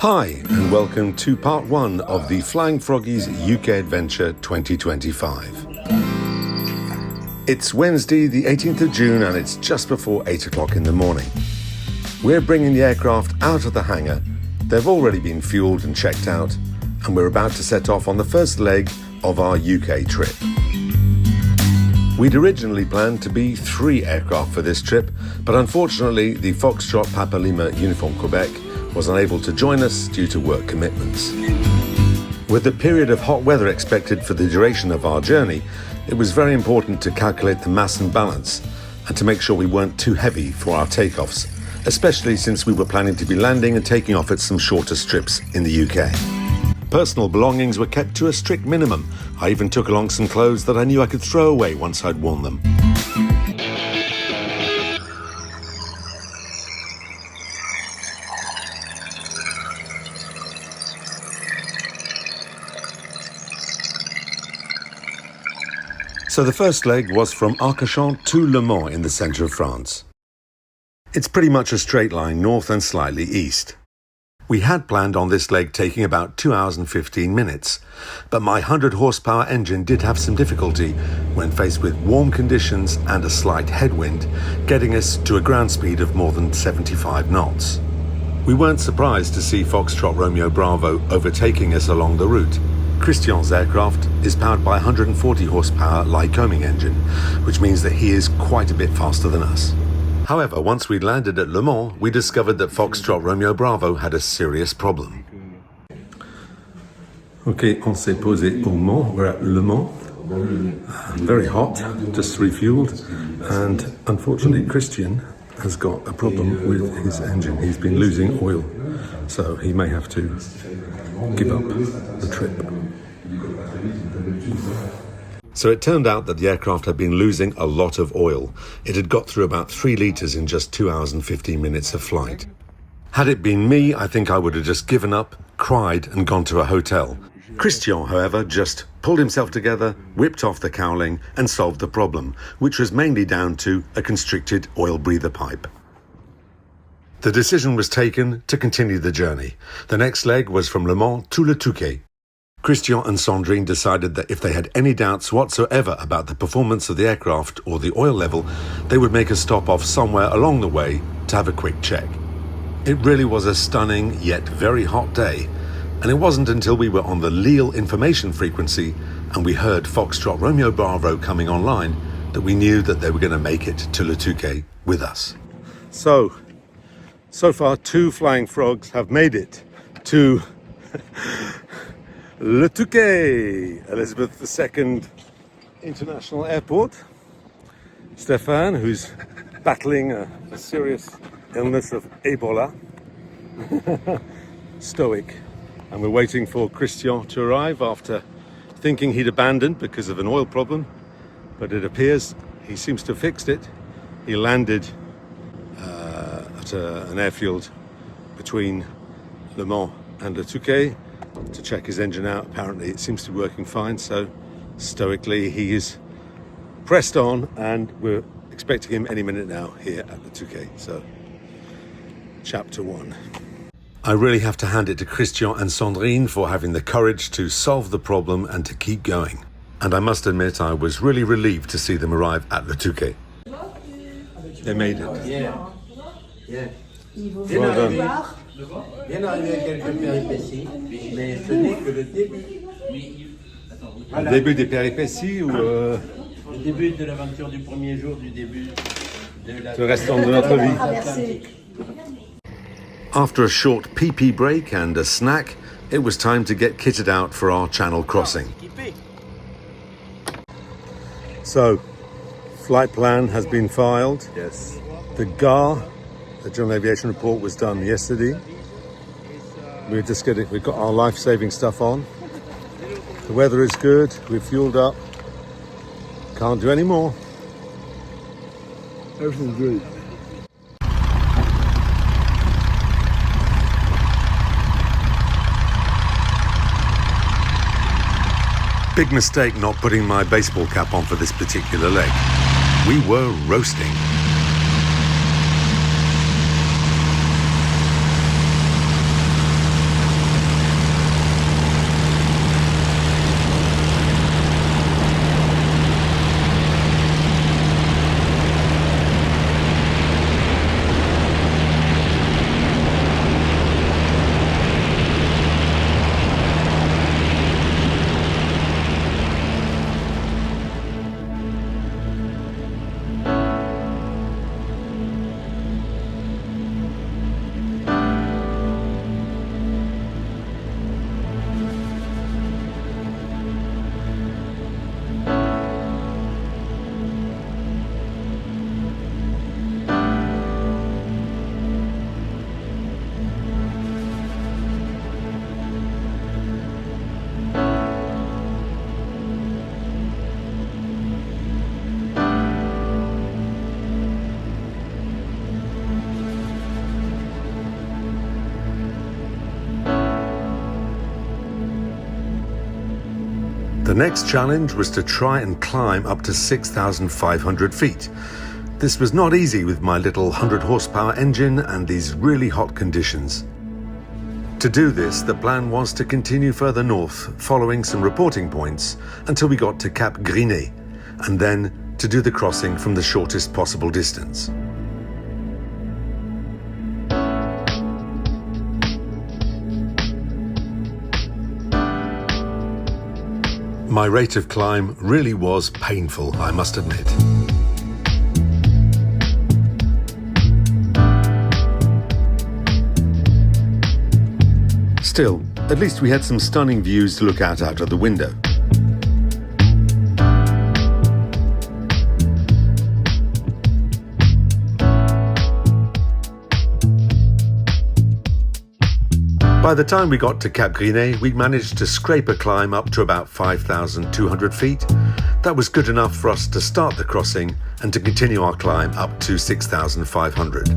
Hi, and welcome to part 1 of the Flying Froggies UK Adventure 2025. It's Wednesday, the 18th of June, and it's just before 8 o'clock in the morning. We're bringing the aircraft out of the hangar. They've already been fueled and checked out, and we're about to set off on the first leg of our UK trip. We'd originally planned to be 3 aircraft for this trip, but unfortunately the Foxtrot Papa Lima Uniform Quebec was unable to join us due to work commitments. With a period of hot weather expected for the duration of our journey, it was very important to calculate the mass and balance and to make sure we weren't too heavy for our takeoffs, especially since we were planning to be landing and taking off at some shorter strips in the UK. Personal belongings were kept to a strict minimum. I even took along some clothes that I knew I could throw away once I'd worn them. So the first leg was from Arcachon to Le Mans in the centre of France. It's pretty much a straight line north and slightly east. We had planned on this leg taking about 2 hours and 15 minutes, but my 100 horsepower engine did have some difficulty when faced with warm conditions and a slight headwind, getting us to a ground speed of more than 75 knots. We weren't surprised to see Foxtrot Romeo Bravo overtaking us along the route. Christian's aircraft is powered by a 140 horsepower Lycoming engine, which means that he is quite a bit faster than us. However, once we landed at Le Mans, we discovered that Foxtrot Romeo Bravo had a serious problem. Okay, on s'est posé au Mans. We're at Le Mans. Very hot, just refueled, and unfortunately Christian has got a problem with his engine. He's been losing oil, so he may have to give up the trip. So it turned out that the aircraft had been losing a lot of oil. It had got through about 3 litres in just 2 hours and 15 minutes of flight. Had it been me, I think I would have just given up, cried and gone to a hotel. Christian, however, just pulled himself together, whipped off the cowling and solved the problem, which was mainly down to a constricted oil breather pipe. The decision was taken to continue the journey. The next leg was from Le Mans to Le Touquet. Christian and Sandrine decided that if they had any doubts whatsoever about the performance of the aircraft or the oil level, they would make a stop off somewhere along the way to have a quick check. It really was a stunning yet very hot day, and it wasn't until we were on the Lille information frequency and we heard Foxtrot Romeo Bravo coming online that we knew that they were going to make it to Le Touquet with us. So far 2 flying frogs have made it to Le Touquet, Elizabeth II International Airport. Stéphane, who's battling a serious illness of Ebola, stoic. And we're waiting for Christian to arrive after thinking he'd abandoned because of an oil problem, but it appears he seems to have fixed it. He landed at an airfield between Le Mans and Le Touquet to check his engine out. Apparently it seems to be working fine, so stoically he is pressed on, and we're expecting him any minute now here at Le Touquet. So chapter 1. I really have to hand it to Christian and Sandrine for having the courage to solve the problem and to keep going. And I must admit I was really relieved to see them arrive at Le Touquet. They made it. Yeah. Well done. Bien arrivé à quelques péripéties, mais ce n'est que le début. Le début des péripéties ou Le début de l'aventure du premier jour, du début de la... le restant de notre vie? After a short pee-pee break and a snack, it was time to get kitted out for our channel crossing. So, flight plan has been filed. Yes. The GAR, the General Aviation Report, was done yesterday. We've got our life-saving stuff on. The weather is good, we've fueled up. Can't do any more. Everything's good. Big mistake not putting my baseball cap on for this particular leg. We were roasting. The next challenge was to try and climb up to 6,500 feet. This was not easy with my little 100 horsepower engine and these really hot conditions. To do this, the plan was to continue further north, following some reporting points until we got to Cap Grinet, and then to do the crossing from the shortest possible distance. My rate of climb really was painful, I must admit. Still, at least we had some stunning views to look out of the window. By the time we got to Cap Grinet, we managed to scrape a climb up to about 5,200 feet. That was good enough for us to start the crossing and to continue our climb up to 6,500.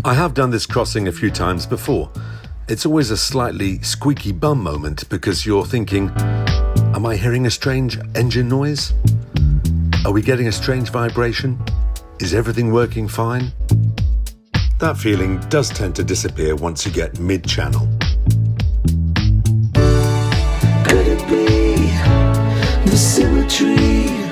I have done this crossing a few times before. It's always a slightly squeaky bum moment because you're thinking, am I hearing a strange engine noise? Are we getting a strange vibration? Is everything working fine? That feeling does tend to disappear once you get mid-channel. Could it be the symmetry